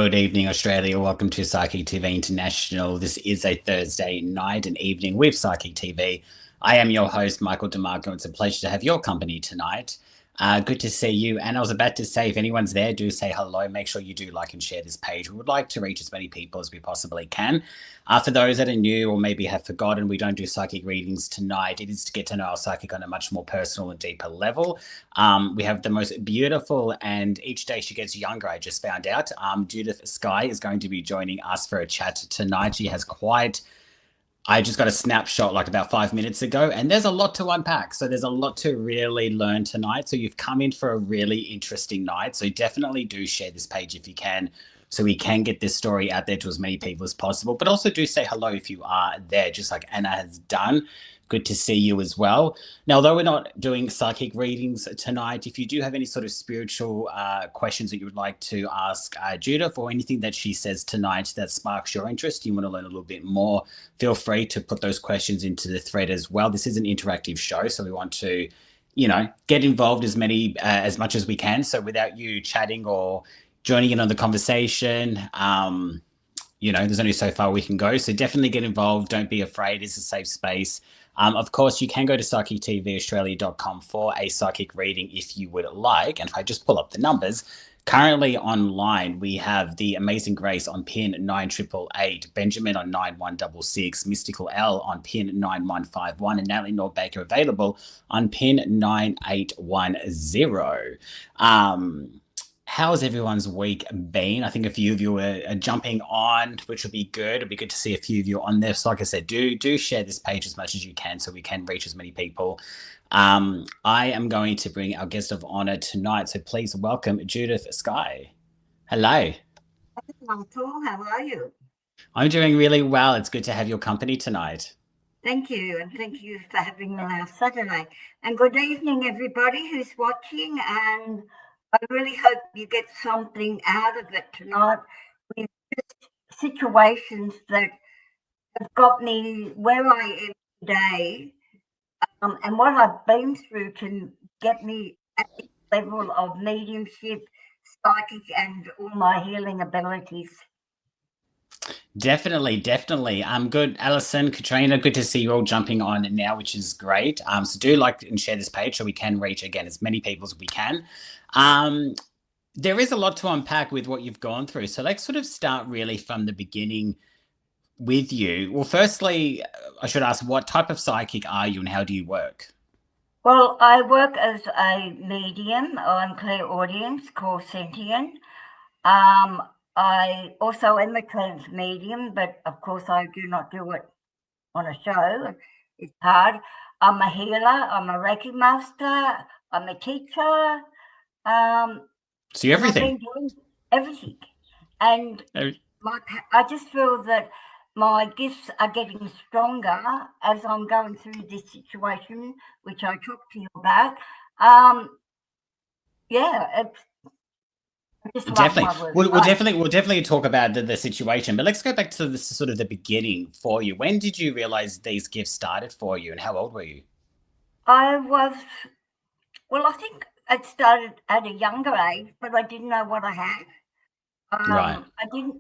Good evening, Australia. Welcome to Psychic TV International. This is a Thursday night and evening with Psychic TV. I am your host, Michael Dimarco. It's a pleasure to have your company tonight. Good to see you. And I was about to say, if anyone's there, do say hello. Make sure you do like and share this page. We would like to reach as many people as we possibly can. For those that are new or maybe have forgotten, we don't do psychic readings tonight. It is to get to know our psychic on a much more personal and deeper level. We have the most beautiful, and each day she gets younger, I just found out. Judith Sky is going to be joining us for a chat tonight. She has I just got a snapshot like about 5 minutes ago, and there's a lot to unpack. So there's a lot to really learn tonight. So you've come in for a really interesting night. So definitely do share this page if you can, so we can get this story out there to as many people as possible. But also do say hello if you are there, just like Anna has done. Good to see you as well. Now, although we're not doing psychic readings tonight, if you do have any sort of spiritual questions that you would like to ask Judith, or anything that she says tonight that sparks your interest, you want to learn a little bit more, feel free to put those questions into the thread as well. This is an interactive show, so we want to, get involved as much as we can. So without you chatting or joining in on the conversation, there's only so far we can go. So definitely get involved. Don't be afraid. It's a safe space. Of course, you can go to psychictvaustralia.com for a psychic reading if you would like. And if I just pull up the numbers, currently online, we have the Amazing Grace on pin 9888, Benjamin on 9166, Mystical L on pin 9151, and Natalie Norbaker available on pin 9810. How's everyone's week been? I think a few of you are jumping on, which will be good. It'll be good to see a few of you on there. So like I said, do share this page as much as you can so we can reach as many people. I am going to bring our guest of honor tonight. So please welcome Judith Sky. Hello. Hey, Michael, how are you? I'm doing really well. It's good to have your company tonight. Thank you, and thank you for having me last Saturday. And good evening, everybody who's watching, and I really hope you get something out of it tonight with just situations that have got me where I am today, and what I've been through to get me at this level of mediumship, psychic, and all my healing abilities. Definitely. Good, Alison, Katrina, good to see you all jumping on now, which is great. So do like and share this page so we can reach, again, as many people as we can. There is a lot to unpack with what you've gone through. So let's sort of start really from the beginning with you. Well, firstly, I should ask, what type of psychic are you and how do you work? Well, I work as a medium. I'm clairaudience, called sentient. I also am a trance medium, but of course I do not do it on a show. It's hard. I'm a healer. I'm a Reiki master. I'm a teacher. So you're everything. I've been doing everything. And I just feel that my gifts are getting stronger as I'm going through this situation, which I talked to you about. Definitely. We'll definitely talk about the situation, but let's go back to the sort of the beginning for you. When did you realize these gifts started for you, and how old were you? I think it started at a younger age, but I didn't know what I had. Right.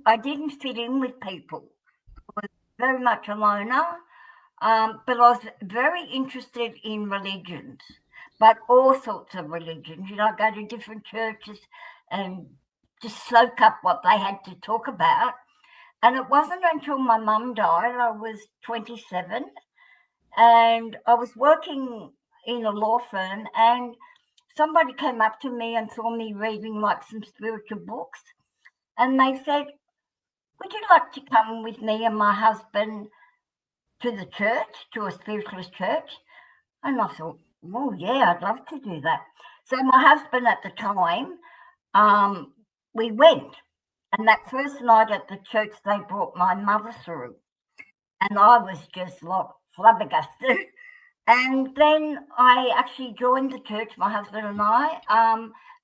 I didn't fit in with people. I was very much a loner, but I was very interested in religions, but all sorts of religions. I go to different churches and just soak up what they had to talk about. And it wasn't until my mum died, I was 27, and I was working in a law firm, and somebody came up to me and saw me reading like some spiritual books, and they said, "Would you like to come with me and my husband to the church, to a spiritualist church?" And I thought, "Oh yeah, I'd love to do that." So my husband at the time, we went, and that first night at the church, they brought my mother through, and I was just like flabbergasted. And then I actually joined the church, my husband and I,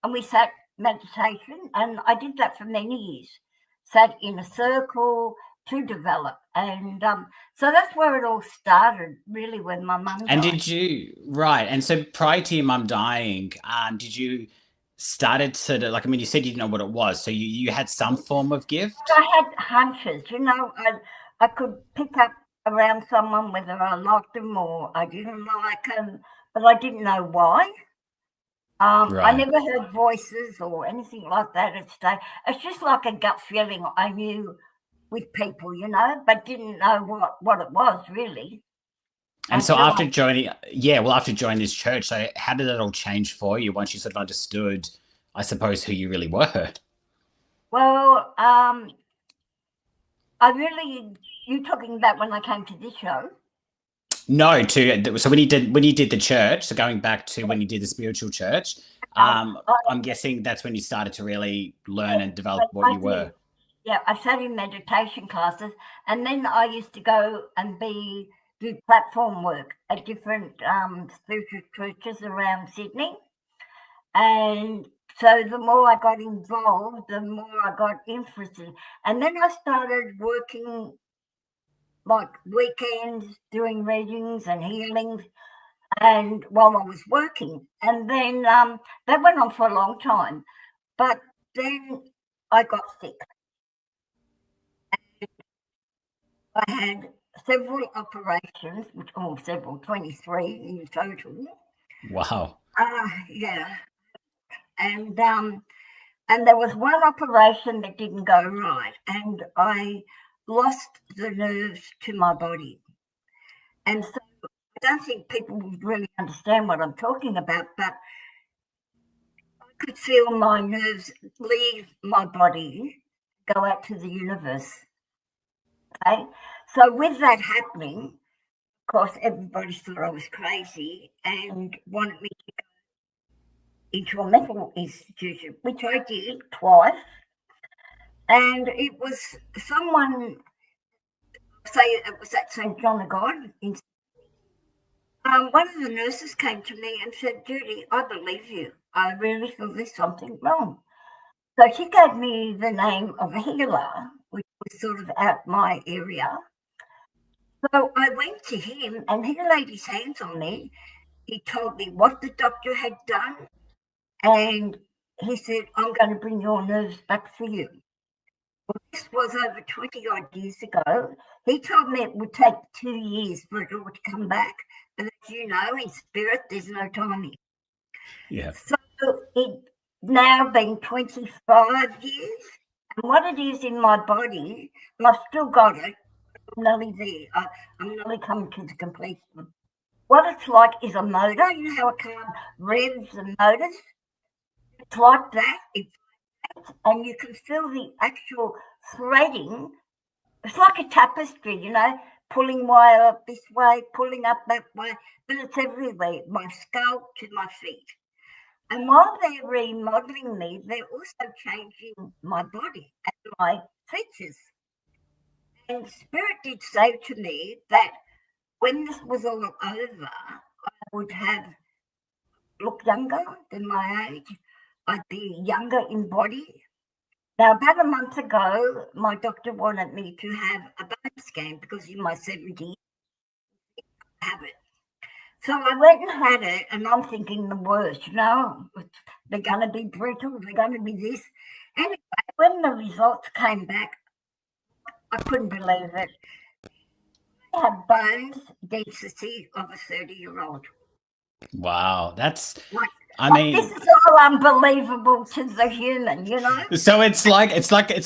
and we sat meditation, and I did that for many years, sat in a circle to develop. And so that's where it all started, really, when my mum died. And did you, right, and so prior to your mum dying, did you started to, like, I mean, you said you didn't know what it was, so you had some form of gift? I had hunches, I could pick up around someone whether I liked them or I didn't like them, but I didn't know why. I Right. never heard voices or anything like that at stage. It's just like a gut feeling I knew with people, but didn't know what it was really And so until after joining, yeah, well, after joining this church, so how did it all change for you once you sort of understood, I suppose, who you really were? well, you're talking about when I came to this show? No, to so when you did the church, so going back to when you did the spiritual church, I, I'm guessing that's when you started to really learn and develop what I you did. were. Yeah, I sat in meditation classes, and then I used to go and do platform work at different spiritual churches around Sydney. And so the more I got involved, the more I got interested. And then I started working like weekends, doing readings and healings, and while I was working. And then that went on for a long time. But then I got sick. I had several operations, 23 in total. Wow. Yeah. And there was one operation that didn't go right, and I lost the nerves to my body. And so I don't think people would really understand what I'm talking about, but I could feel my nerves leave my body, go out to the universe. Okay. So with that happening, of course, everybody thought I was crazy and wanted me to go into a mental institution, which I did twice. And it was someone, say it was at St. John of God. One of the nurses came to me and said, Judy, I believe you. I really feel there's something wrong. So she gave me the name of a healer, which was sort of out my area. So I went to him and he laid his hands on me. He told me what the doctor had done, and he said, I'm going to bring your nerves back for you. Well, this was over 20 odd years ago. He told me it would take 2 years for it all to come back. But as you know, in spirit, there's no timing. Yeah. So it's now been 25 years. And what it is in my body, and I've still got it, I'm nearly there. I'm nearly coming to the completion. What it's like is a motor. You know how a car revs and motors? It's like that. And you can feel the actual threading. It's like a tapestry, pulling wire up this way, pulling up that way, but it's everywhere, my scalp to my feet. And while they're remodeling me, they're also changing my body and my features. And Spirit did say to me that when this was all over, I would look younger than my age. I'd be younger in body. Now, about a month ago, my doctor wanted me to have a bone scan because in my 70s, I have it. So I went and had it, and I'm thinking the worst, they're going to be brittle, they're going to be this. Anyway, when the results came back, I couldn't believe it. I have bones density of a 30-year-old. Wow. Like, I this mean, is all unbelievable to the human, so it's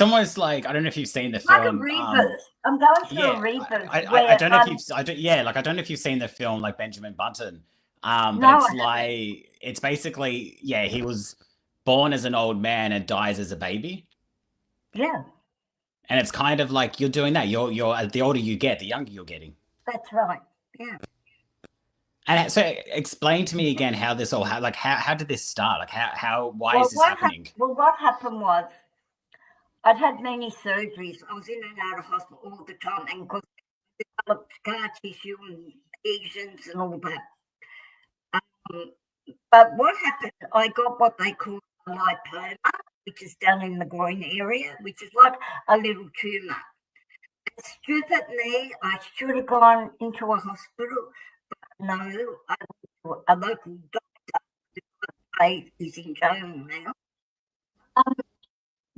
almost like, I don't know if you've seen the like a film. rebirth. I'm going through a Yeah, rebirth I where don't know if you've yeah, like, I don't know if you've seen the film, like, Benjamin Button. But no, it's like, it's basically, yeah, he was born as an old man and dies as a baby. yeah, And it's kind of like you're doing that. You're the older you get, the younger you're getting. that's right. Yeah. And so explain to me again how this all how did this start? Like why Well, is this happening? what happened was I'd had many surgeries. I was in and out of hospital all the time, and because I developed scar tissue and lesions and all that. But what happened, I got what they call a lipoma, which is down in the groin area, which is like a little tumour. Stupid me, I should have gone into a hospital, but no, I went to a local doctor He's in jail now.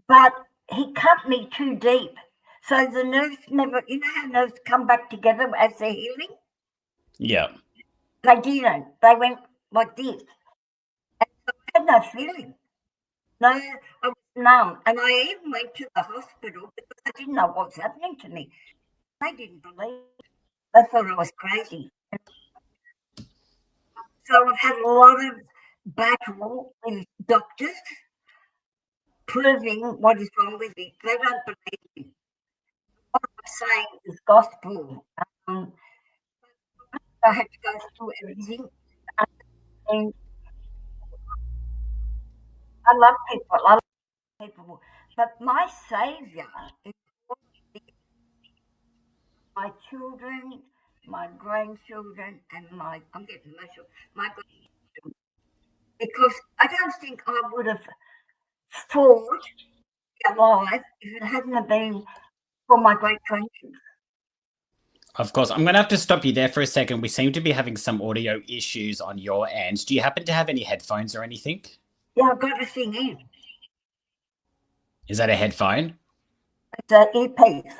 But he cut me too deep. So the nerves never, you know how nerves come back together as they're healing? Yeah. They didn't. They went like this. And so I had no feeling. No, I was numb. And I even went to the hospital because I didn't know what was happening to me. They didn't believe it. They thought I was crazy. So I've had a lot of battle with doctors proving what is wrong with me. They don't believe me. What I'm saying is gospel. I had to go through everything. And I love people, but my saviour is my children, my grandchildren, and I'm getting emotional, my grandchildren, because I don't think I would have fought alive if it hadn't have been for my great grandchildren. Of course. I'm going to have to stop you there for a second. We seem to be having some audio issues on your end. Do you happen to have any headphones or anything? Yeah, I've got a thing in. Is that a headphone? It's an earpiece.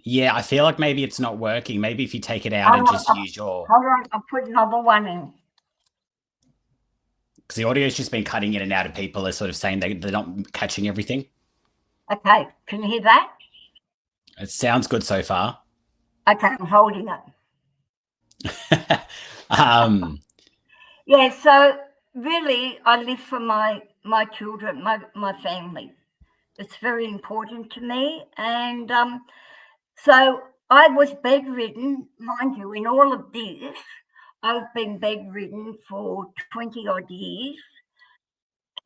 Yeah, I feel like maybe it's not working. Maybe if you take it out and just use your... Hold on, I'll put another one in. Because the audio's just been cutting in and out of people are sort of saying they're not catching everything. Okay, can you hear that? It sounds good so far. Okay, I'm holding it. Yeah, so really I live for my children, my family. It's very important to me. And so I was bedridden, mind you, in all of this. I've been bedridden for 20 odd years.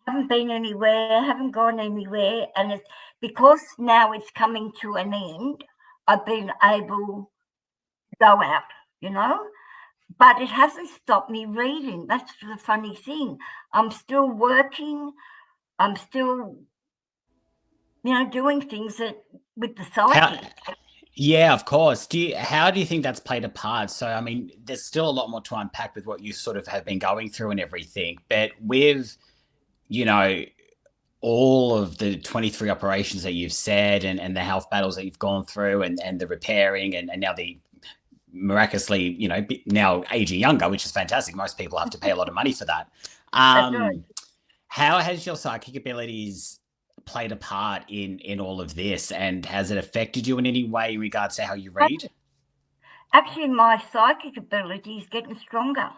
Haven't been anywhere, haven't gone anywhere. And it's because now it's coming to an end, I've been able to go out, you know. But it hasn't stopped me reading. That's the funny thing. I'm still working. I'm still, doing things with the psychic. Yeah, of course. How do you think that's played a part? So, I mean, there's still a lot more to unpack with what you sort of have been going through and everything. But with, all of the 23 operations that you've said and the health battles that you've gone through and the repairing and now the miraculously, now aging younger, which is fantastic. Most people have to pay a lot of money for that. How has your psychic abilities played a part in all of this, and has it affected you in any way in regards to how you read? Actually, my psychic ability is getting stronger.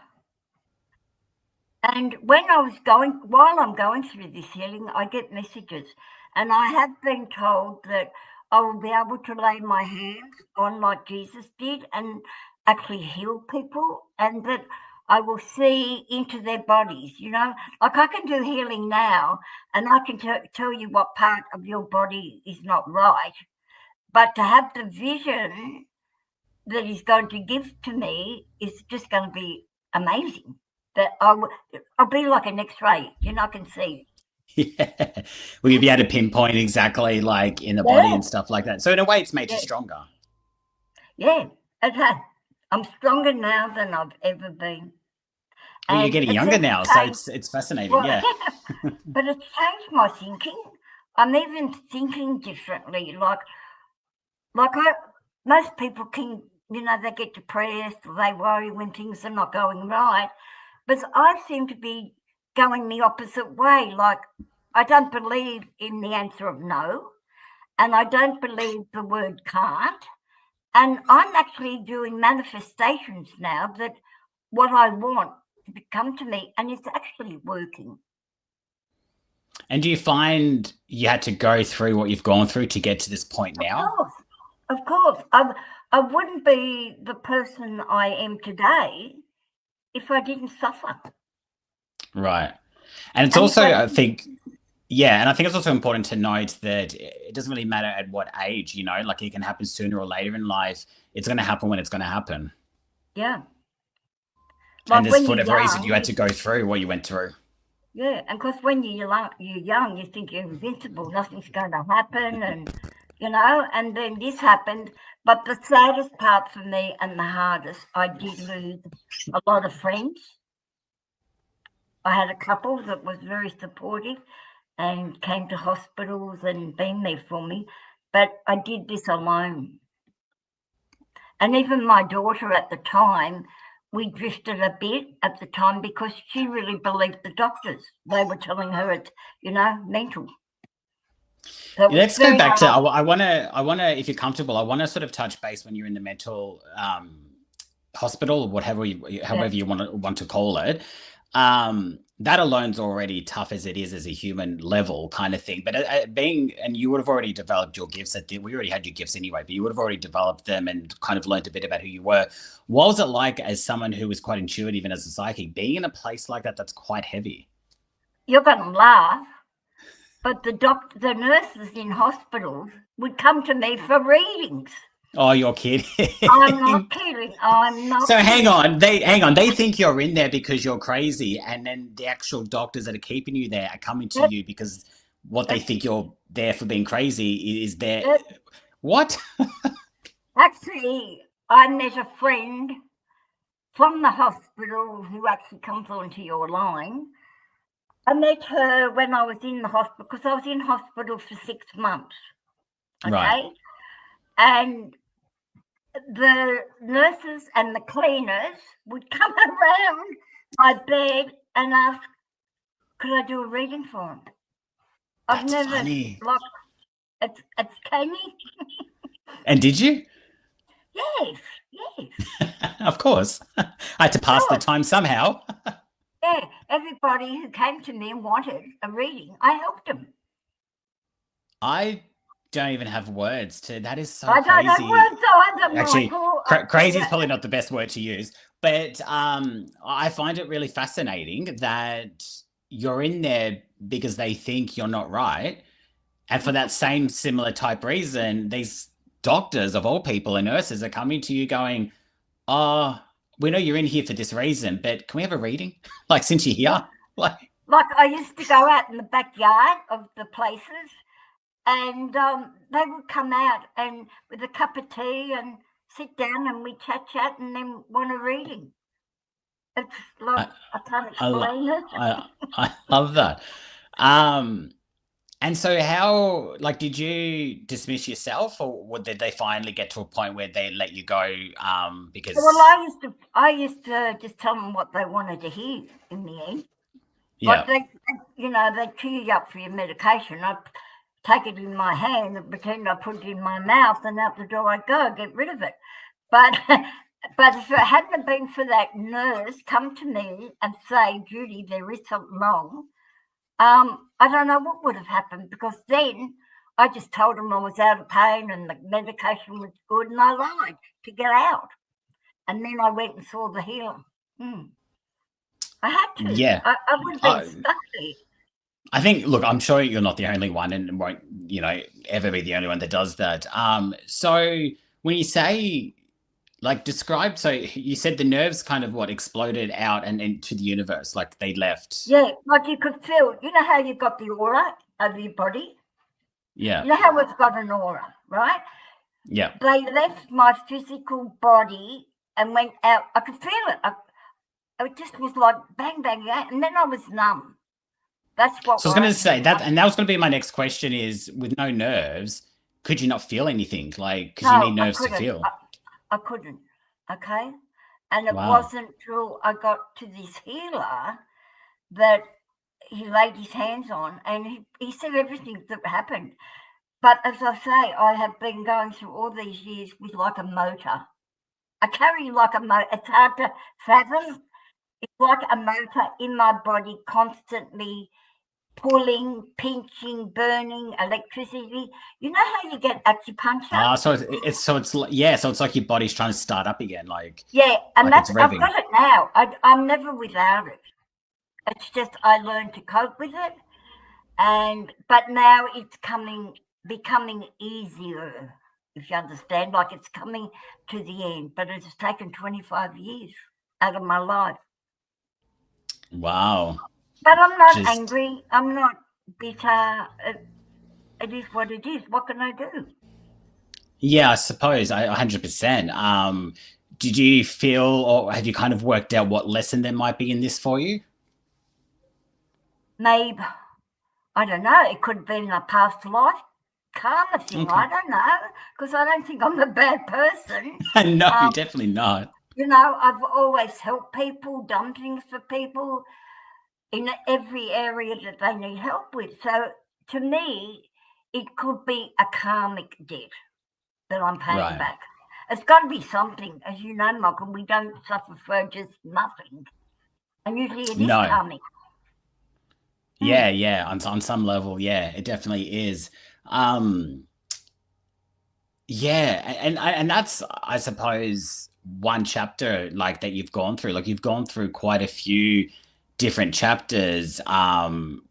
And while I'm going through this healing, I get messages, and I have been told that I will be able to lay my hands on like Jesus did and actually heal people, and that I will see into their bodies, like I can do healing now and I can tell you what part of your body is not right. But to have the vision that he's going to give to me is just going to be amazing. That I'll be like an X-ray, I can see. Yeah. Will you be able to pinpoint exactly like in the body and stuff like that? So in a way, it's made you stronger. Yeah, it has. I'm stronger now than I've ever been. Well, you're getting younger now, so it's fascinating. Well, yeah. But it's changed my thinking. I'm even thinking differently. Like most people can, they get depressed or they worry when things are not going right. But I seem to be going the opposite way. Like, I don't believe in the answer of no, and I don't believe the word can't. And I'm actually doing manifestations now that what I want to come to me, and it's actually working. And do you find you had to go through what you've gone through to get to this point now? Of course. I wouldn't be the person I am today if I didn't suffer. Right. And it's also, I think it's also important to note that it doesn't really matter at what age, like it can happen sooner or later in life. It's going to happen when it's going to happen. Yeah. And there's for whatever reason you had to go through what you went through. Yeah, and because when you're young, you think you're invincible, nothing's going to happen, and and then this happened. But the saddest part for me and the hardest, I did lose a lot of friends. I had a couple that was very supportive and came to hospitals and been there for me, but I did this alone. And even my daughter at the time, we drifted a bit at the time because she really believed the doctors. They were telling her it's, mental. So Let's go back to, I want to, if you're comfortable, I want to sort of touch base when you're in the mental hospital, or however you want to call it. That alone's already tough as it is as a human level kind of thing. But and you would have already developed your gifts. We already had your gifts anyway, but you would have already developed them and kind of learned a bit about who you were. What was it like as someone who was quite intuitive and as a psychic, being in a place like that that's quite heavy? You're going to laugh, but the nurses in hospitals would come to me for readings. Oh, you're kidding. I'm not kidding. So hang on. They think you're in there because you're crazy, and then the actual doctors that are keeping you there are coming to you because what they think you're there for being crazy is there. What? Actually, I met a friend from the hospital who actually comes onto your line. I met her when I was in the hospital, because I was in hospital for 6 months. Okay. Right. And the nurses and the cleaners would come around my bed and ask, could I do a reading for them? That's funny. It's canny. And did you? Yes. Of course. I had to pass the time somehow. Yeah, everybody who came to me and wanted a reading, I helped them. I don't even have words to that. Is so I crazy. don't have words either. Actually, crazy is probably not the best word to use, but I find it really fascinating that you're in there because they think you're not right, and for that same similar type reason, these doctors of all people and nurses are coming to you going, "Oh, we know you're in here for this reason, but can we have a reading? Like, since you're here?" Like I used to go out in the backyard of the places, and they would come out and with a cup of tea and sit down and we chat and then want a reading. It's like I can't explain it. I love that. And so how, like, did you dismiss yourself, or did they finally get to a point where they let you go? Because I used to just tell them what they wanted to hear in the end. Yeah. But they cue you up for your medication. I'd take it in my hand and pretend I put it in my mouth, and out the door I go, get rid of it. But if it hadn't been for that nurse come to me and say, Judy, there is something wrong, I don't know what would have happened, because then I just told them I was out of pain and the medication was good, and I lied to get out. And then I went and saw the healer. I had to. Yeah. I would have been stuck there. I think, look, I'm sure you're not the only one and won't, ever be the only one that does that. So when you say, like, describe, so you said the nerves kind of exploded out and into the universe, like they left. Yeah, like you could feel, how you've got the aura over your body? Yeah. You know how it's got an aura, right? Yeah. They left my physical body and went out. I could feel it. It just was like bang, bang, bang, and then I was numb. That's what. So I was going to say that, and that was going to be my next question: is with no nerves, could you not feel anything? Like, because you need nerves to feel. I couldn't. Okay, and it wasn't till I got to this healer that he laid his hands on, and he said everything that happened. But as I say, I have been going through all these years with like a motor. I carry like a motor. It's hard to fathom. It's like a motor in my body, constantly pulling, pinching, burning, electricity. You know how you get acupuncture? So it's like your body's trying to start up again, like. Yeah, and I've got it now. I'm never without it. It's just I learned to cope with it, but now it's becoming easier. If you understand, like it's coming to the end, but it's taken 25 years out of my life. Wow. But I'm not angry. I'm not bitter. It is what it is. What can I do? Yeah, I suppose 100%. Did you feel, or have you kind of worked out what lesson there might be in this for you? maybe, I don't know, it could have been a past life karma thing. Okay. I don't know, because I don't think I'm a bad person. No, you're definitely not. You know, I've always helped people, done things for people in every area that they need help with. So to me, it could be a karmic debt that I'm paying Right. back. It's got to be something. As you know, Michael, we don't suffer for just nothing. And usually it is No. karmic. Yeah. On some level, yeah, it definitely is. Yeah, and that's, I suppose, one chapter like that you've gone through. Like you've gone through quite a few different chapters,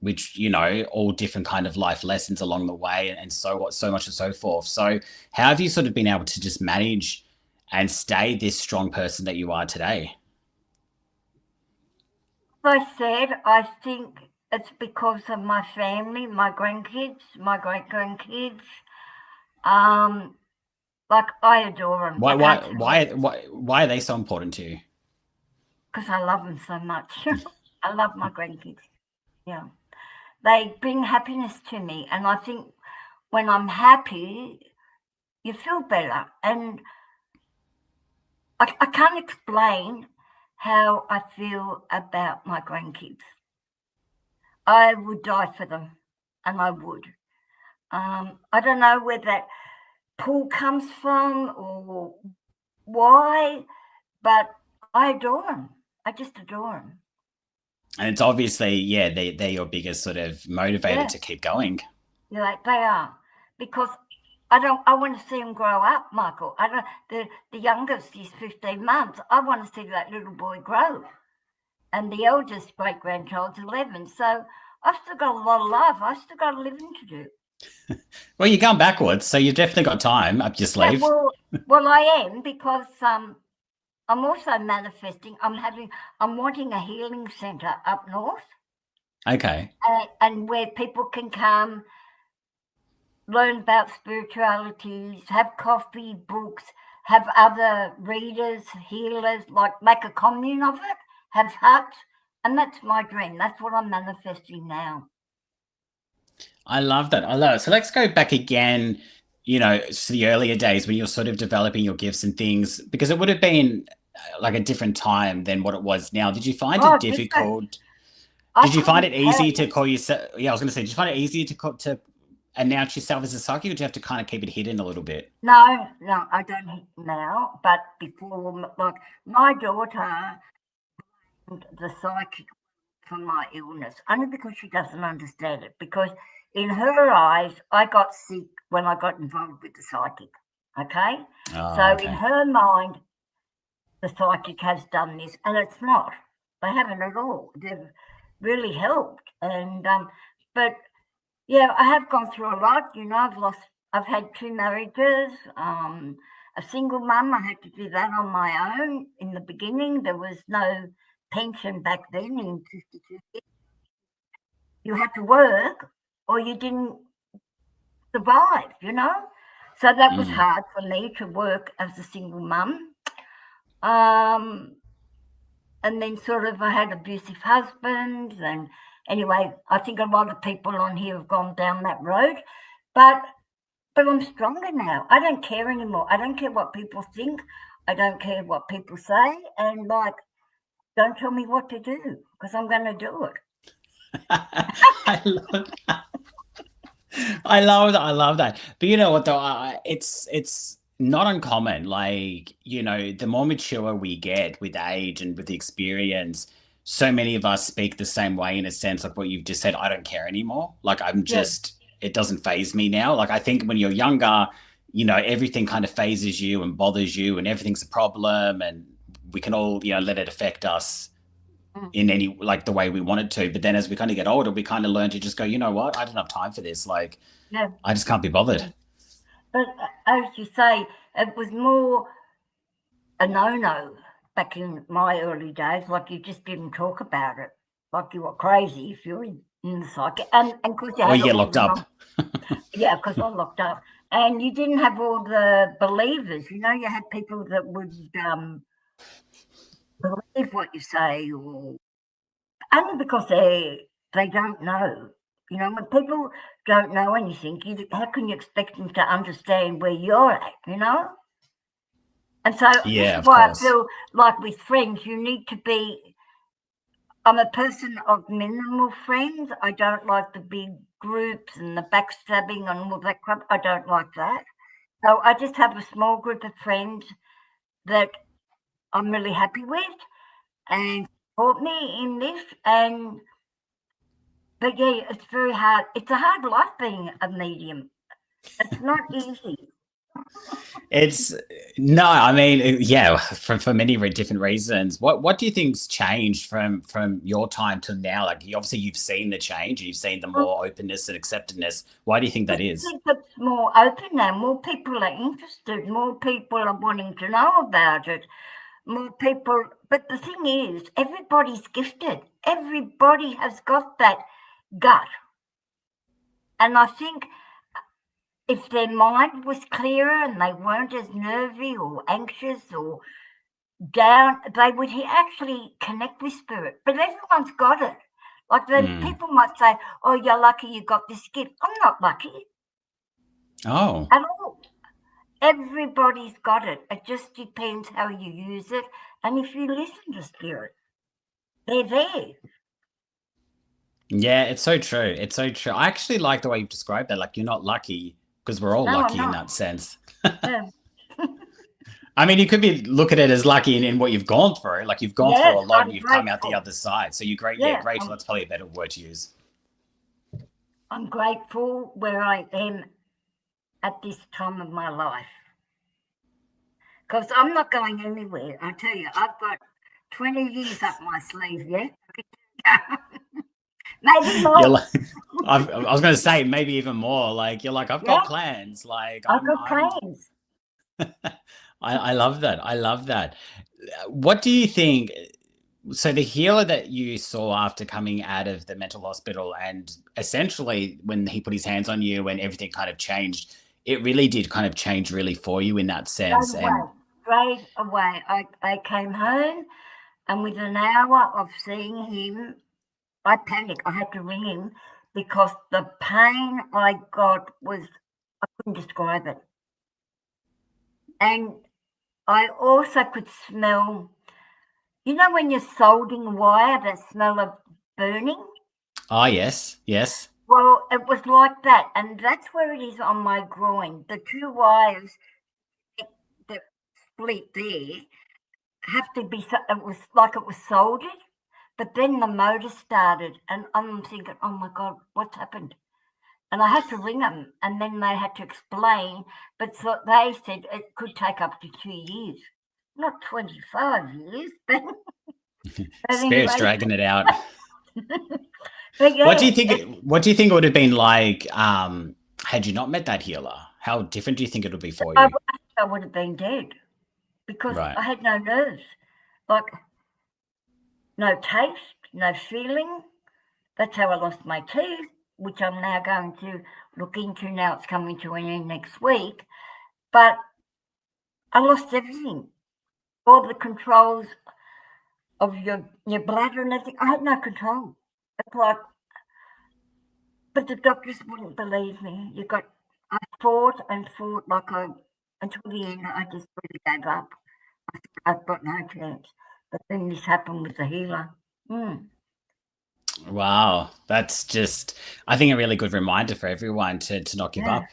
which, you know, all different kind of life lessons along the way, and so much and so forth. So how have you sort of been able to just manage and stay this strong person that you are today? As I said, I think it's because of my family, my grandkids, my great grandkids. Like I adore them. Why are they so important to you? Because I love them so much. I love my grandkids. Yeah, they bring happiness to me, and I think when I'm happy, you feel better. And I can't explain how I feel about my grandkids. I would die for them, and I would. I don't know where that pull comes from or why, but I adore them. I just adore them. And it's obviously, yeah, they're your biggest sort of motivator Yeah, to keep going. yeah, they are. Because I want to see them grow up, Michael. I don't. The youngest is 15 months. I want to see that little boy grow, and the eldest great grandchild's 11. So I've still got a lot of love. I've still got a living to do. Well, you're going backwards, so you've definitely got time up your Yeah, sleeve. well, I am because I'm also manifesting. I'm wanting a healing centre up north, Okay. and where people can come, learn about spiritualities, have coffee, books, have other readers, healers, like make a commune of it, have huts, and that's my dream. That's what I'm manifesting now. I love that. I love it. So let's go back again, you know, to the earlier days when you're sort of developing your gifts and things, because it would have been like a different time than what it was now. Did you find it difficult? Did you find it easy to call yourself? Yeah, I was going to say, did you find it easier to announce yourself as a psychic, or do you have to kind of keep it hidden a little bit? No, I don't now, but before, like my daughter, the psychic for my illness, only because she doesn't understand it. Because in her eyes, I got sick when I got involved with the psychic. Okay, so in her mind, the psychic has done this, and it's not. They haven't at all. They've really helped, and but yeah, I have gone through a lot. You know, I've had 2 marriages. A single mum, I had to do that on my own. In the beginning, there was no pension back then in 52. You had to work or you didn't survive, you know? So that was hard for me to work as a single mum. And then sort of I had abusive husbands, and anyway, I think a lot of people on here have gone down that road. But I'm stronger now. I don't care anymore. I don't care what people think. I don't care what people say. And like, don't tell me what to do because I'm going to do it. I love that. I love that. I love that. But you know what though? It's not uncommon. Like, you know, the more mature we get with age and with the experience, so many of us speak the same way in a sense, like what you've just said. I don't care anymore. Like I'm just, it doesn't phase me now. Like I think when you're younger, you know, everything kind of phases you and bothers you, and everything's a problem, and we can all, you know, let it affect us in any, like the way we want it to. But then as we kind of get older, we kind of learn to just go, you know what, I don't have time for this. Like, I just can't be bothered. But as you say, it was more a no back in my early days. Like you just didn't talk about it. Like you were crazy if you were in the psychic, and because you Or had you get locked up. Yeah, because I'm locked up, and you didn't have all the believers. You know, you had people that would believe what you say, or only because they they don't know. You know, when people don't know anything, how can you expect them to understand where you're at, you know? And so this Yeah, is of why I course. feel like with friends, you need to be. I'm a person of minimal friends. I don't like the big groups and the backstabbing and all that crap. I don't like that. So I just have a small group of friends that I'm really happy with and support me in this. But yeah, it's very hard. It's a hard life being a medium. It's not easy. It's no, I mean, yeah, for many different reasons. What do you think's changed from your time to now? Like, obviously, you've seen the change, you've seen the more openness and acceptedness. Why do you think that I is? think it's more open now. More people are interested. More people are wanting to know about it. More people. But the thing is, everybody's gifted. Everybody has got that gut. And I think if their mind was clearer and they weren't as nervy or anxious or down, they would actually connect with spirit. But everyone's got it. Like Mm. people might say, "Oh, you're lucky you got this gift." I'm not lucky Oh, at all. Everybody's got it. It just depends how you use it, and if you listen to spirit, they're there. yeah, it's so true. It's so true. I actually like the way you've described that. Like, you're not lucky because we're all No, I'm lucky in not. that sense. Yeah. I mean, you could be look at it as lucky in what you've gone through. Like, you've gone through Yes, a lot and I'm you've come out the grateful. other side. So you're great. Yeah, Yeah, grateful. That's probably a better word to use. I'm grateful where I am at this time of my life. Because I'm not going anywhere. I tell you, I've got 20 years up my sleeve yet. Maybe You're more. like, I was going to say maybe even more. Like, you're like, I've Yeah, got plans. Like, I've got plans. I love that. I love that. What do you think? So the healer that you saw after coming out of the mental hospital, and essentially when he put his hands on you and everything kind of changed, it really did kind of change really for you in that Straight sense. And away. Straight away. I came home, and within an hour of seeing him, I panicked. I had to ring him because the pain I got was, I couldn't describe it. And I also could smell, you know, when you're soldering wire, that smell of burning? oh yes, yes. Well, it was like that. And that's where it is on my groin. The two wires that split there have to be, it was like it was soldered. But then the motor started, and I'm thinking, oh my God, what's happened? And I had to ring them, and then they had to explain. But so they said it could take up to 2 years, not 25 years. But Spirit's anyway, dragging it out. but What do yeah, you think? What do you think it would have been like had you not met that healer? How different do you think it would be for you? I would have been dead because Right. I had no nerves, like no taste, no feeling. That's how I lost my teeth, which I'm now going to look into. Now it's coming to an end next week. But I lost everything, all the controls of your bladder and everything. I had no control. It's like, but the doctors wouldn't believe me. I fought and fought until the end. I just really gave up. I thought I've got no chance. But then this happened with the healer. Mm. Wow. That's just I think a really good reminder for everyone to not give Yeah, up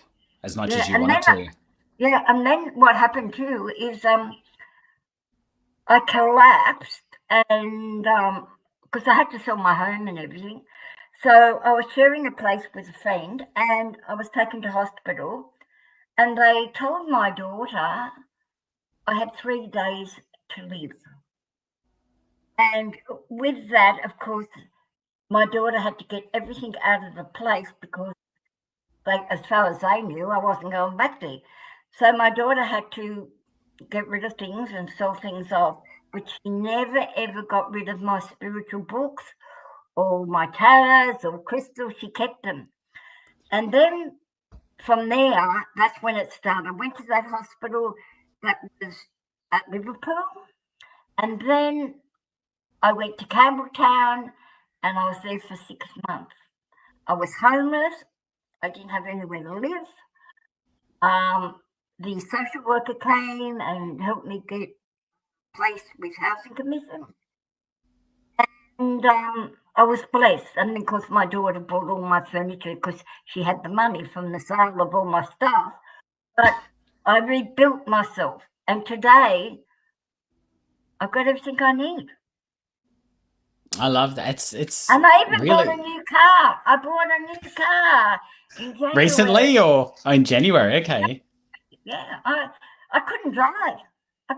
as much yeah, as you wanted to. and then what happened too is I collapsed and because I had to sell my home and everything. So I was sharing a place with a friend and I was taken to hospital and they told my daughter I had 3 days to live. And with that, of course, my daughter had to get everything out of the place because as far as they knew, I wasn't going back there. So my daughter had to get rid of things and sell things off, but she never ever got rid of my spiritual books or my tarots or crystals. She kept them. And then from there, that's when it started. I went to that hospital that was at Liverpool, and then I went to Campbelltown, and I was there for 6 months. I was homeless. I didn't have anywhere to live. The social worker came and helped me get placed with Housing Commission. And I was blessed. And of course, my daughter bought all my furniture because she had the money from the sale of all my stuff. But I rebuilt myself. And today, I've got everything I need. I love that. It's And I even really... bought a new car. I bought a new car in January. Recently or in January? Okay. Yeah, I couldn't drive. How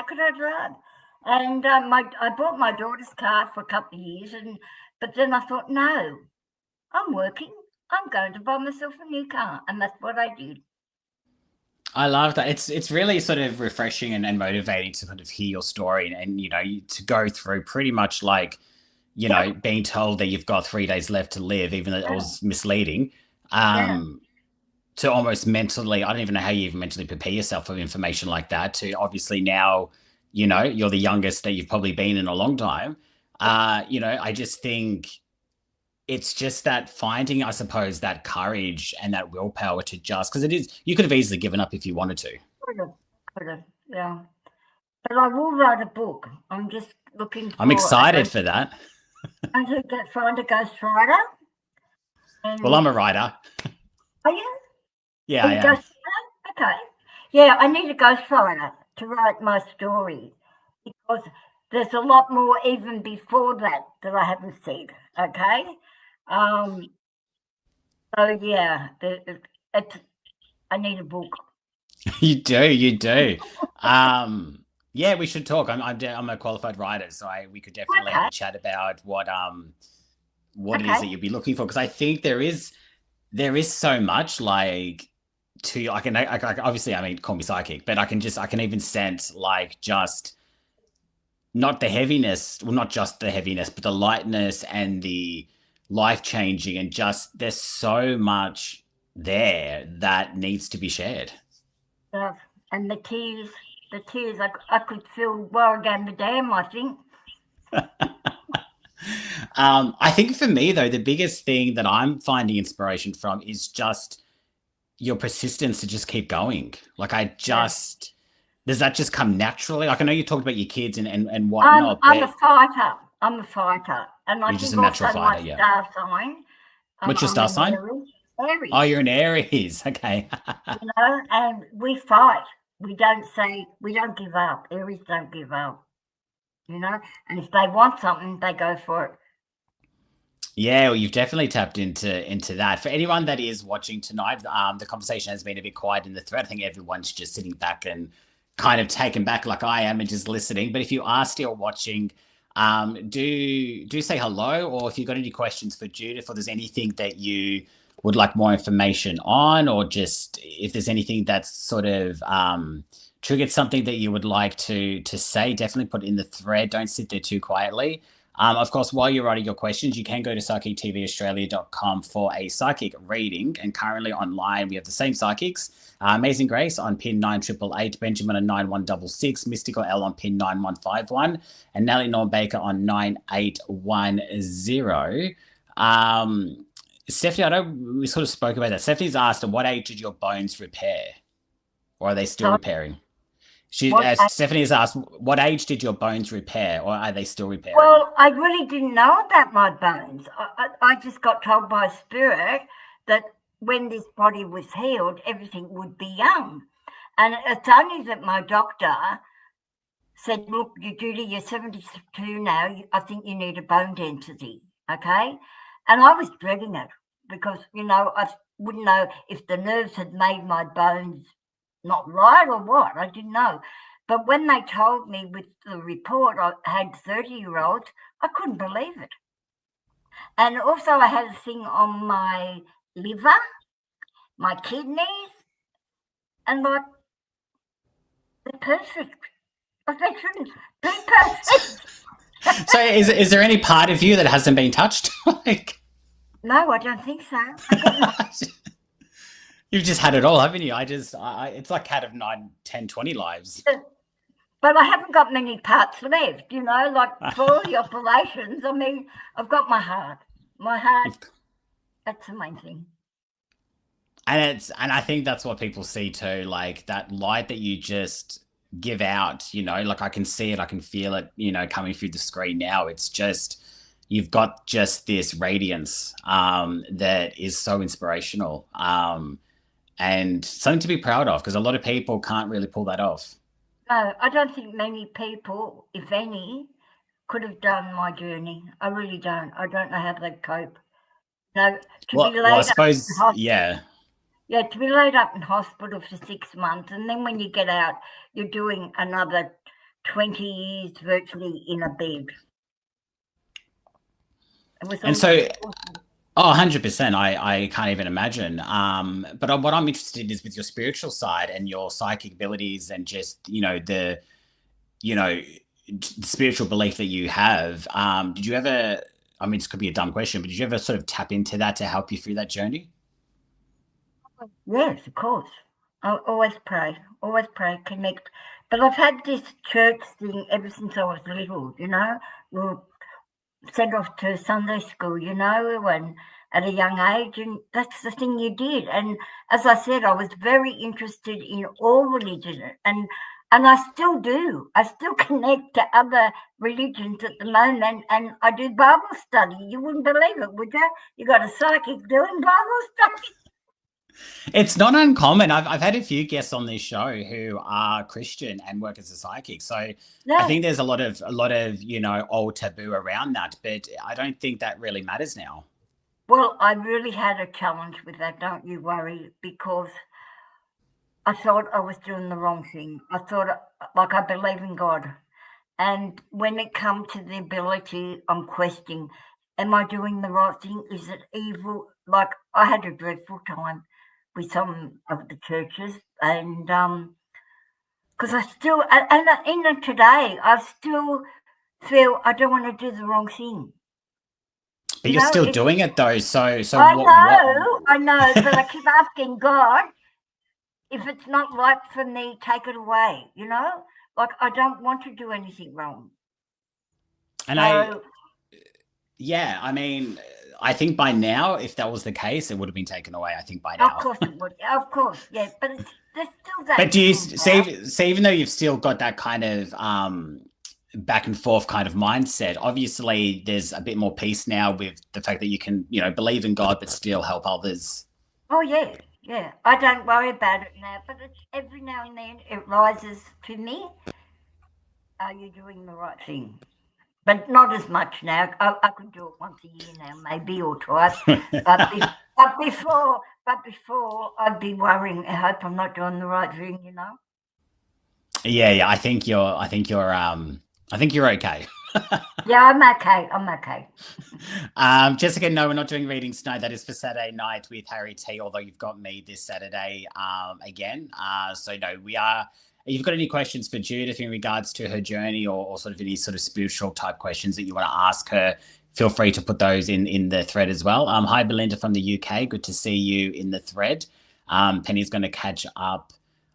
could I drive? And I bought my daughter's car for a couple of years, but then I thought, no, I'm working. I'm going to buy myself a new car, and that's what I did. I love that. It's really sort of refreshing and motivating to kind of hear your story and to go through pretty much like, being told that you've got 3 days left to live, even though it was misleading, to almost mentally, I don't even know how you even mentally prepare yourself for information like that, to obviously now, you're the youngest that you've probably been in a long time. I just think it's just that finding, I suppose, that courage and that willpower to just, because it is, you could have easily given up if you wanted to. Could have, yeah. But I will write a book. I'm just looking for... I'm excited for that. I'm going to find a ghostwriter. Well, I'm a writer. Are you? Yeah, I am. Okay. Yeah, I need a ghostwriter to write my story because there's a lot more even before that I haven't said, okay? So, yeah, I need a book. You do. Yeah, we should talk. I'm a qualified writer, so we could definitely have a chat about what it is that you'd be looking for, because I think there is so much like I can obviously, I mean, call me psychic, but I can even sense like just not the heaviness, well, not just the heaviness, but the lightness and the life-changing, and just there's so much there that needs to be shared. Yeah, and the tears, I could feel Warragamba Dam, I think. I think for me, though, the biggest thing that I'm finding inspiration from is just your persistence to just keep going. Like does that just come naturally? Like I know you talked about your kids and whatnot. I'm a fighter. And I you're just a think natural also fighter, my star sign. What's your star sign? Aries. Oh, you're an Aries. Okay. And we fight. We don't give up. Aries don't give up. And if they want something, they go for it. Yeah, well, you've definitely tapped into that. For anyone that is watching tonight, the conversation has been a bit quiet in the thread. I think everyone's just sitting back and kind of taken back like I am and just listening. But if you are still watching, do say hello, or if you've got any questions for Judith, or there's anything that you would like more information on, or just if there's anything that's sort of triggered something that you would like to say, definitely put it in the thread. Don't sit there too quietly. Of course, while you're writing your questions, you can go to psychictvaustralia.com for a psychic reading. And currently online, we have the same psychics. Amazing Grace on pin 9888, Benjamin on 9166, Mystical L on pin 9151, and Nellie Norm Baker on 9810. Stephanie, I know we sort of spoke about that. Stephanie's asked, at what age did your bones repair? Or are they still repairing? Stephanie has asked, what age did your bones repair, or are they still repairing? Well, I really didn't know about my bones. I just got told by spirit that when this body was healed, everything would be young. And it's only that my doctor said, look, Judy, you're 72 now. I think you need a bone density, okay? And I was dreading it because, I wouldn't know if the nerves had made my bones not right or what. I didn't know. But when they told me with the report I had 30-year-olds, I couldn't believe it. And also I had a thing on my liver, my kidneys, and like, they're perfect. They shouldn't be perfect. So is there any part of you that hasn't been touched? No, I don't think so. You've just had it all, haven't you? It's like out of 9, 10, 20 lives. But I haven't got many parts left, like for all the operations. I mean, I've got my heart. My heart, that's the main thing. And I think that's what people see too, like that light that you just give out, like I can see it, I can feel it, coming through the screen now. It's just, you've got just this radiance that is so inspirational, and something to be proud of, because a lot of people can't really pull that off. No, I don't think many people, if any, could have done my journey. I really don't. I don't know how they'd cope. To Well, be I laid suppose, up, yeah. yeah, to be laid up in hospital for 6 months, and then when you get out, you're doing another 20 years virtually in a bed. It was And so, awful. oh, 100%. I can't even imagine. But what I'm interested in is with your spiritual side and your psychic abilities, and just, the spiritual belief that you have. Did you ever, I mean, this could be a dumb question, but did you ever sort of tap into that to help you through that journey? Yes, of course. I always pray, connect. But I've had this church thing ever since I was little, We were sent off to Sunday school, and at a young age, and that's the thing you did. And as I said, I was very interested in all religion, and I still do. I still connect to other religions at the moment, and I do Bible study. You wouldn't believe it, would you? You got a psychic doing Bible study. It's not uncommon. I've had a few guests on this show who are Christian and work as a psychic. So I think there's a lot of old taboo around that, but I don't think that really matters now. Well, I really had a challenge with that, don't you worry, because I thought I was doing the wrong thing. I thought, like, I believe in God. And when it comes to the ability, I'm questioning, am I doing the right thing? Is it evil? Like, I had a dreadful time with some of the churches, and because I still, and in today, I still feel I don't want to do the wrong thing. But you're still doing it though. So I know, but I keep asking God, if it's not right for me, take it away, Like, I don't want to do anything wrong. And I mean, I think by now, if that was the case, it would have been taken away. I think by now. Of course it would. Of course, yeah. But there's still that. But do you say, even though you've still got that kind of back and forth kind of mindset, obviously there's a bit more peace now with the fact that you can, believe in God but still help others. Oh yeah, yeah. I don't worry about it now, but every now and then it rises to me. Are you doing the right thing? But not as much now. I could do it once a year now, maybe, or twice. But before I'd be worrying. I hope I'm not doing the right thing, Yeah. I think you're okay. Yeah, I'm okay. Jessica, no, we're not doing readings tonight. That is for Saturday night with Harry T, although you've got me this Saturday again. So no, we are. If you've got any questions for Judith in regards to her journey, or sort of any sort of spiritual type questions that you want to ask her, feel free to put those in the thread as well. Hi, Belinda from the UK. Good to see you in the thread. Penny's going to catch up.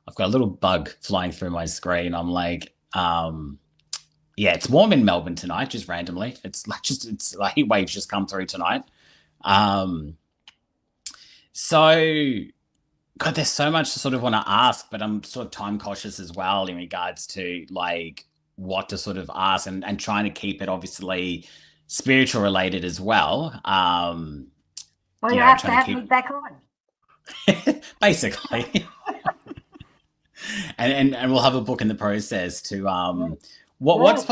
I've got a little bug flying through my screen. I'm like, yeah, it's warm in Melbourne tonight, just randomly. It's like heat waves just come through tonight. So, God, there's so much to sort of want to ask, but I'm sort of time cautious as well in regards to like what to sort of ask, and trying to keep it obviously spiritual related as well. Well, you have to have me back on. Basically. and we'll have a book in the process to what's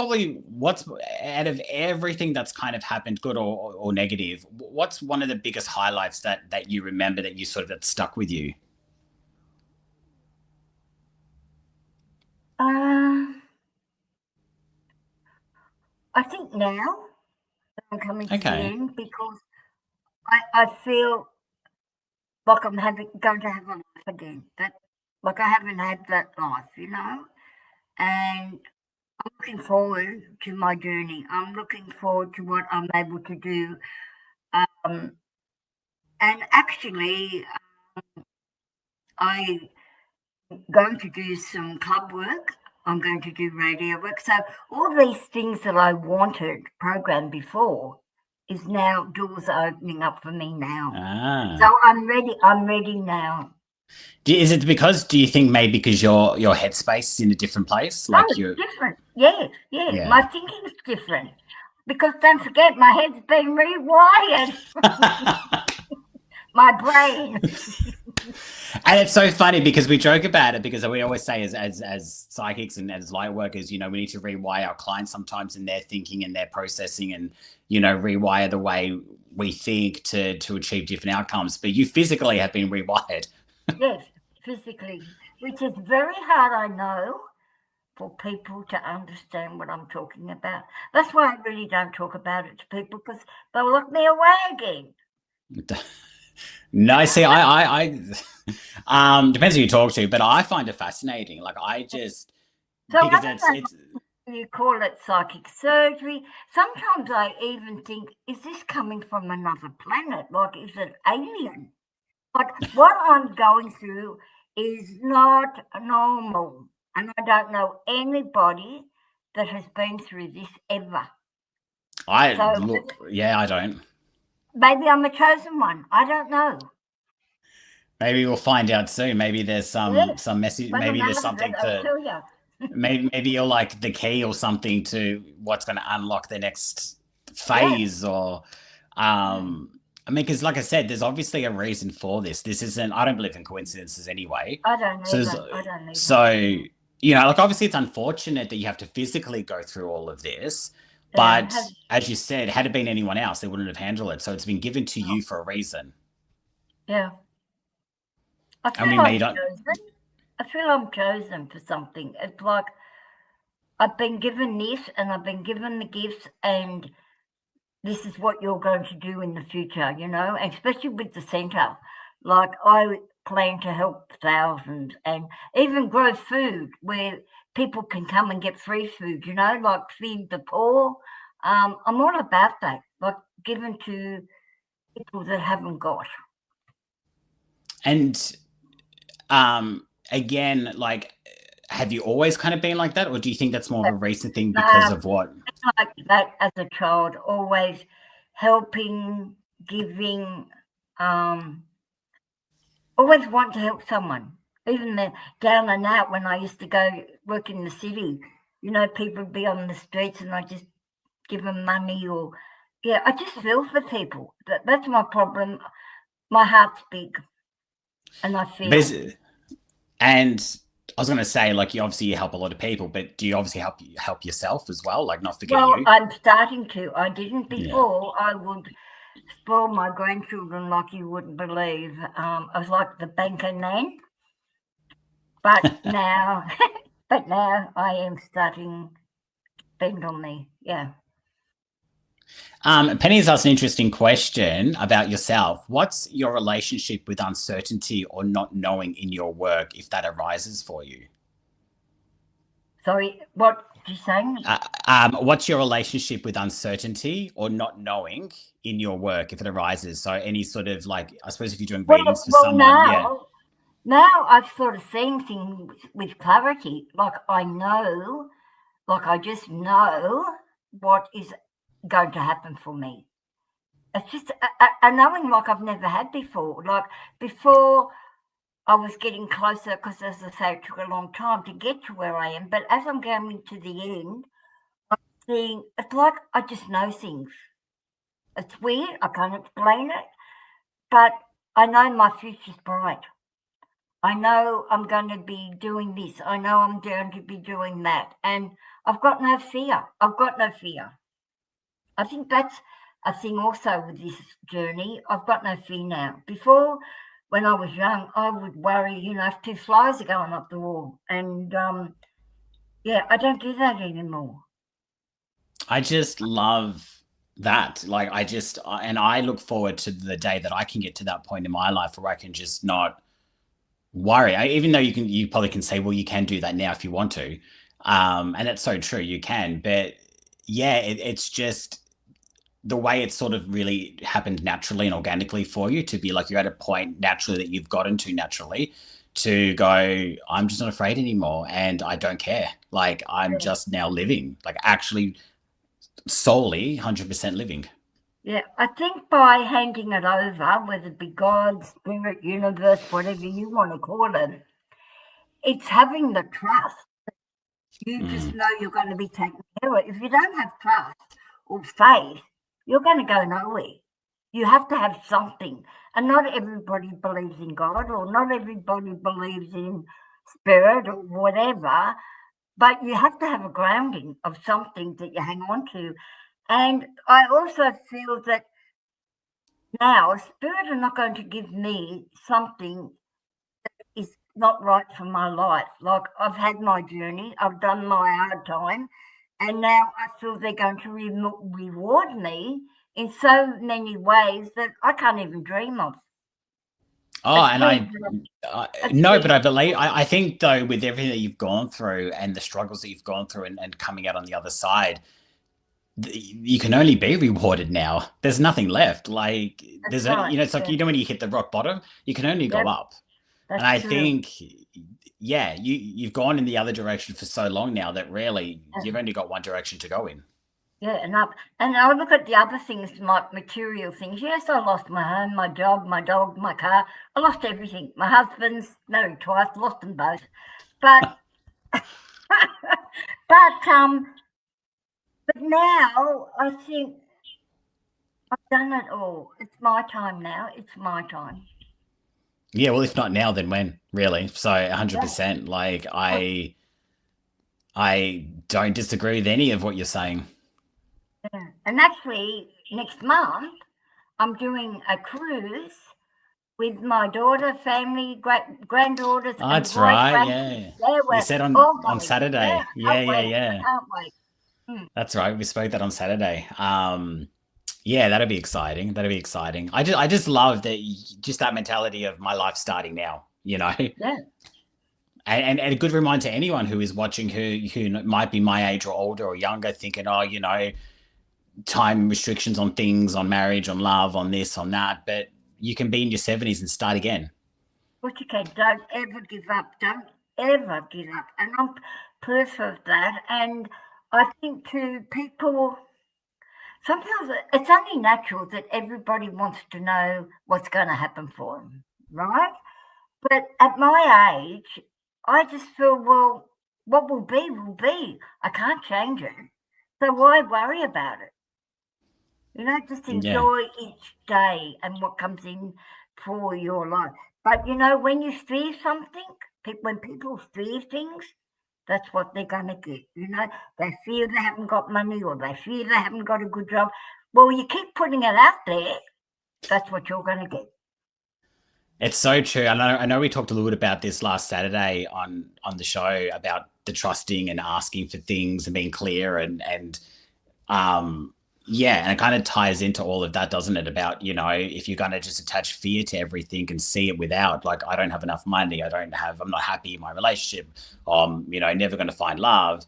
out of everything that's kind of happened, good or negative, what's one of the biggest highlights that you remember that you sort of that stuck with you? I think now I'm coming to the end, because I feel like I'm going to have a life again. Like I haven't had that life, and I'm looking forward to my journey. I'm looking forward to what I'm able to do. And actually, I'm going to do some club work I'm going to do radio work. So all these things that I wanted programmed before is now doors are opening up for me now. So I'm ready now. Is it because, do you think maybe because your headspace is in a different place? Like you're different. Yes. My thinking's different. Because don't forget, my head's been rewired. My brain. And it's so funny because we joke about it, because we always say as psychics and as light workers, we need to rewire our clients sometimes in their thinking and their processing, and rewire the way we think to achieve different outcomes. But you physically have been rewired. Yes, physically, which is very hard, I know, for people to understand what I'm talking about. That's why I really don't talk about it to people, because they'll look me away again. No, see, I depends who you talk to, but I find it fascinating. Like because it's you call it psychic surgery. Sometimes I even think, is this coming from another planet? Like, is it alien? But what I'm going through is not normal. And I don't know anybody that has been through this ever. I don't. Maybe I'm a chosen one. I don't know. Maybe we'll find out soon. Maybe there's some message. Maybe there's something to. maybe you're like the key or something to what's going to unlock the next phase, or because like I said, there's obviously a reason for this. This isn't. I don't believe in coincidences anyway. I don't either. So obviously it's unfortunate that you have to physically go through all of this. But as you said, had it been anyone else, they wouldn't have handled it. So it's been given to you for a reason. Yeah. I feel I'm chosen for something. It's like I've been given this, and I've been given the gifts, and this is what you're going to do in the future, and especially with the centre. Like, I plan to help thousands and even grow food where people can come and get free food, like feed the poor. I'm all about that, like giving to people that haven't got. And again, like, have you always kind of been like that, or do you think that's more of a recent thing because of what? Like that as a child, always helping, giving, always want to help someone. Even down and out, when I used to go work in the city, people would be on the streets and I just give them money, or I just feel for people. That's my problem. My heart's big, and I feel. And I was going to say, like, you help a lot of people, but do you obviously help yourself as well? Like, not forgetting you? I'm starting to. I didn't before. Yeah. I would spoil my grandchildren like you wouldn't believe. I was like the banker nan. But now, I am starting to spend on me. Yeah. Penny's asked an interesting question about yourself. What's your relationship with uncertainty or not knowing in your work, if that arises for you? Sorry, what did you say? What's your relationship with uncertainty or not knowing in your work, if it arises? So any sort of, like, I suppose if you're doing readings for someone, Now I've sort of seen things with clarity. Like, I know, like I just know what is going to happen for me. It's just a knowing like I've never had before. Like, before I was getting closer, because as I say, it took a long time to get to where I am. But as I'm going to the end, I'm seeing, it's like I just know things. It's weird. I can't explain it. But I know my future's bright. I know I'm going to be doing this. I know I'm going to be doing that. And I've got no fear. I think that's a thing also with this journey. I've got no fear now. Before, when I was young, I would worry, if 2 flies are going up the wall. And, I don't do that anymore. I just love that. Like, and I look forward to the day that I can get to that point in my life where I can just not worry. Even though you probably can say, well, you can do that now if you want to. And that's so true, you can. But yeah, it's just the way it sort of really happened naturally and organically for you to be like, you're at a point naturally that you've gotten to naturally to go, I'm just not afraid anymore and I don't care. Like, I'm just now living, like actually solely 100% living. Yeah, I think by handing it over, whether it be God, spirit, universe, whatever you want to call it, it's having the trust. You just know you're going to be taken care of. If you don't have trust or faith, you're going to go nowhere. You have to have something. And not everybody believes in God, or not everybody believes in spirit or whatever, but you have to have a grounding of something that you hang on to. And I also feel that now spirit are not going to give me something that is not right for my life. Like, I've had my journey, I've done my hard time, and now I feel they're going to reward me in so many ways that I can't even dream of. Oh, It's and really no, but I believe, I think though, with everything that you've gone through and the struggles that you've gone through and coming out on the other side, you can only be rewarded now. There's nothing left. Like, there's right, only, it's like, when you hit the rock bottom, you can only go up. And I true. think, yeah, you've gone in the other direction for so long now that really you've only got one direction to go in. Yeah, and up. And I look at the other things, like material things. Yes, I lost my home, my job, my dog, my car. I lost everything. My husband's married twice, lost them both. But but now I think I've done it all. It's my time now. It's my time. Yeah, well, if not now, then when? Really? So 100%. Like, I don't disagree with any of what you're saying. Yeah. And actually, next month I'm doing a cruise with my daughter, family, granddaughters, Oh, and that's right. grandkids. Yeah, We're you said all on going. Saturday. Yeah, Yeah. I can't wait. That's right. We spoke that on Saturday. Yeah, that'd be exciting. That'd be exciting. I just love that, just that mentality of my life starting now. Yeah. And a good reminder to anyone who is watching, who might be my age or older or younger, thinking, oh, time restrictions on things, on marriage, on love, on this, on that. But you can be in your 70s and start again. But you can, don't ever give up. Don't ever give up. And I'm proof of that. And I think to people, sometimes it's only natural that everybody wants to know what's going to happen for them, right? But at my age, I just feel, well, what will be, will be. I can't change it. So why worry about it? Just Yeah. enjoy each day and what comes in for your life. But, when you fear something, when people fear things, that's what they're going to get. They fear they haven't got money, or they fear they haven't got a good job. Well, you keep putting it out there, that's what you're going to get. It's so true. I know we talked a little bit about this last Saturday on the show, about the trusting and asking for things and being clear and yeah, and it kind of ties into all of that, doesn't it? About, if you're going to just attach fear to everything and see it without, like, I don't have enough money, I'm not happy in my relationship, never going to find love.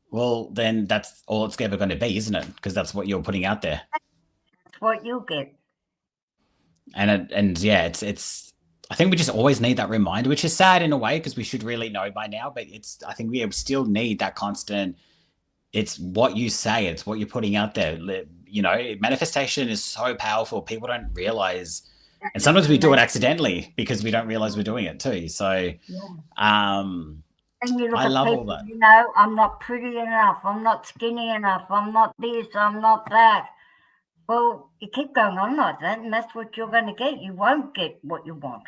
Well, then that's all it's ever going to be, isn't it? Because that's what you're putting out there. That's what you'll get. And yeah, it's I think we just always need that reminder, which is sad in a way, because we should really know by now, but I think we still need that constant. It's what you say, it's what you're putting out there. Manifestation is so powerful. People don't realize, and sometimes we do it accidentally because we don't realize we're doing it too. So, and you look I love people, all that. I'm not pretty enough, I'm not skinny enough, I'm not this, I'm not that. Well, you keep going on like that, and that's what you're going to get. You won't get what you want.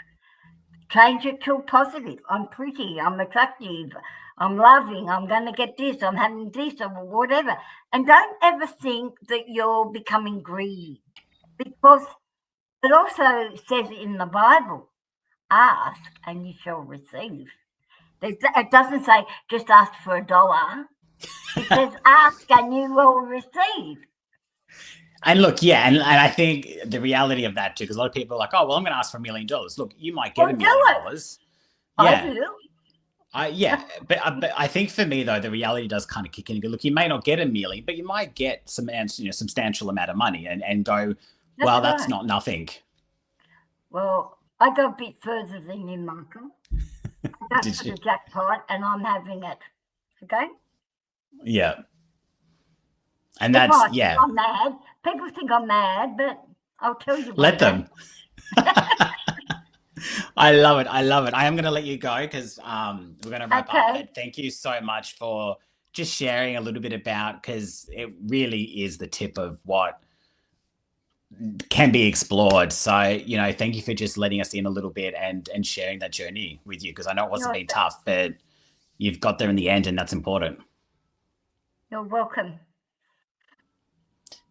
Change it to positive. I'm pretty, I'm attractive, I'm loving, I'm going to get this, I'm having this, or whatever. And don't ever think that you're becoming greedy, because it also says in the Bible, ask and you shall receive. It doesn't say just ask for $1. It says ask and you will receive. And look, yeah, and I think the reality of that too, because a lot of people are like, oh, well, I'm going to ask for $1 million. Look, you might get $1 million. Yeah. I do. Yeah, but I think for me though, the reality does kind of kick in and go, look, you may not get $1 million, but you might get some substantial amount of money, and go, well, that's not nothing. Well, I go a bit further than you, Michael. That's Did for you? the jackpot, and I'm having it. Okay. Yeah. And People that's, think yeah, I'm mad. People think I'm mad, but I'll tell you one let day. them. I love it. I love it. I am going to let you go because we're going to wrap up. Okay. But thank you so much for just sharing a little bit about, because it really is the tip of what can be explored. So, thank you for just letting us in a little bit and sharing that journey with you, because I know it wasn't You're, been tough, but you've got there in the end, and that's important. you're welcome.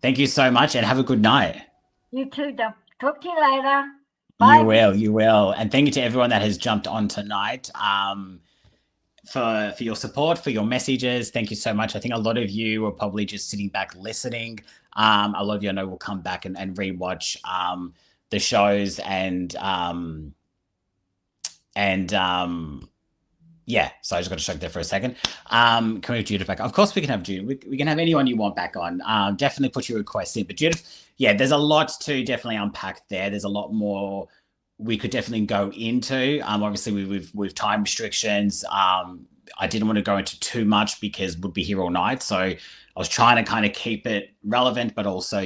Thank you so much, and have a good night. You too, Dom. Talk to you later. You Bye. will, you will. And thank you to everyone that has jumped on tonight. For your support, for your messages. Thank you so much. I think a lot of you are probably just sitting back listening. A lot of you I know will come back and rewatch the shows yeah, so I just got to shut there for a second. Can we have Judith back? Of course we can have Judith. We can have anyone you want back on. Definitely put your requests in. But Judith, yeah, there's a lot to definitely unpack there. There's a lot more we could definitely go into. Obviously, with time restrictions, I didn't want to go into too much because we'd be here all night. So I was trying to kind of keep it relevant, but also,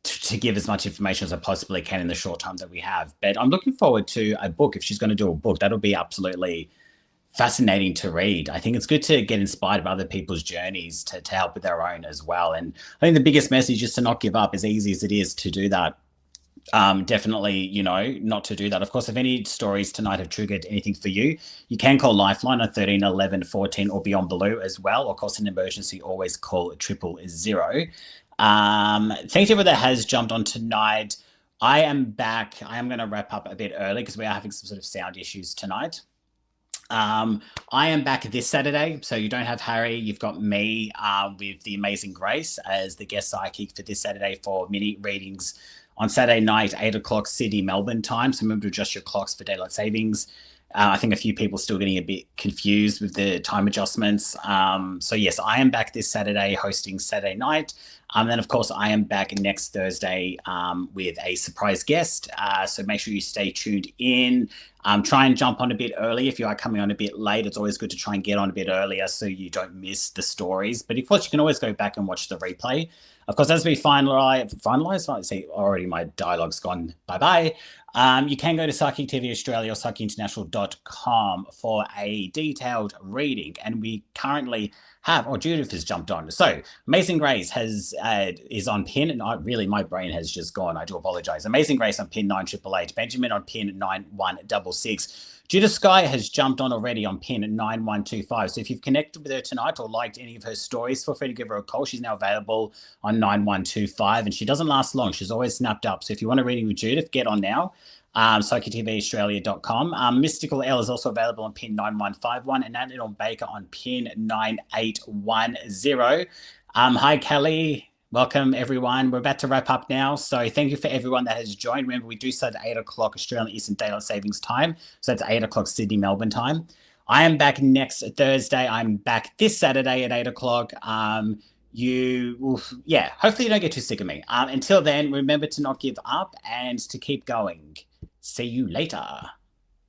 to give as much information as I possibly can in the short time that we have. But I'm looking forward to a book. If she's going to do a book, that'll be absolutely fascinating to read. I think it's good to get inspired by other people's journeys to help with their own as well. And I think the biggest message is to not give up, as easy as it is to do that. Definitely, not to do that. Of course, if any stories tonight have triggered anything for you, you can call Lifeline on 13 11 14 or Beyond Blue as well. Of course, in emergency, always call 000. Thank you everyone that has jumped on tonight. I am back. I am going to wrap up a bit early because we are having some sort of sound issues tonight. I am back this Saturday, so you don't have Harry. You've got me with the Amazing Grace as the guest psychic for this Saturday for mini readings on Saturday night, 8 o'clock Sydney, Melbourne time. So remember to adjust your clocks for daylight savings. I think a few people are still getting a bit confused with the time adjustments. So yes, I am back this Saturday hosting Saturday night. Then, of course, I am back next Thursday with a surprise guest. So make sure you stay tuned in. Try and jump on a bit early. If you are coming on a bit late, it's always good to try and get on a bit earlier so you don't miss the stories. But of course, you can always go back and watch the replay. Of course, as we finalize, I see already my dialogue's gone bye-bye. You can go to Psychic TV Australia or psychicinternational.com for a detailed reading. And we currently have, Judith has jumped on. So Amazing Grace is on pin, and really my brain has just gone. I do apologize. Amazing Grace on pin 9888, Benjamin on pin 9166. Judith Sky has jumped on already on pin 9125. So if you've connected with her tonight or liked any of her stories, feel free to give her a call. She's now available on 9125, and she doesn't last long. She's always snapped up. So if you want a reading with Judith, get on now. PsychicTVAustralia.com. Mystical L is also available on pin 9151, and Natalie Baker on pin 9810. Hi, Kelly. Welcome, everyone. We're about to wrap up now. So thank you for everyone that has joined. Remember, we do start at 8 o'clock Australian Eastern Daylight Savings Time. So that's 8 o'clock Sydney, Melbourne time. I am back next Thursday. I'm back this Saturday at 8 o'clock. Hopefully you don't get too sick of me. Until then, remember to not give up and to keep going. See you later.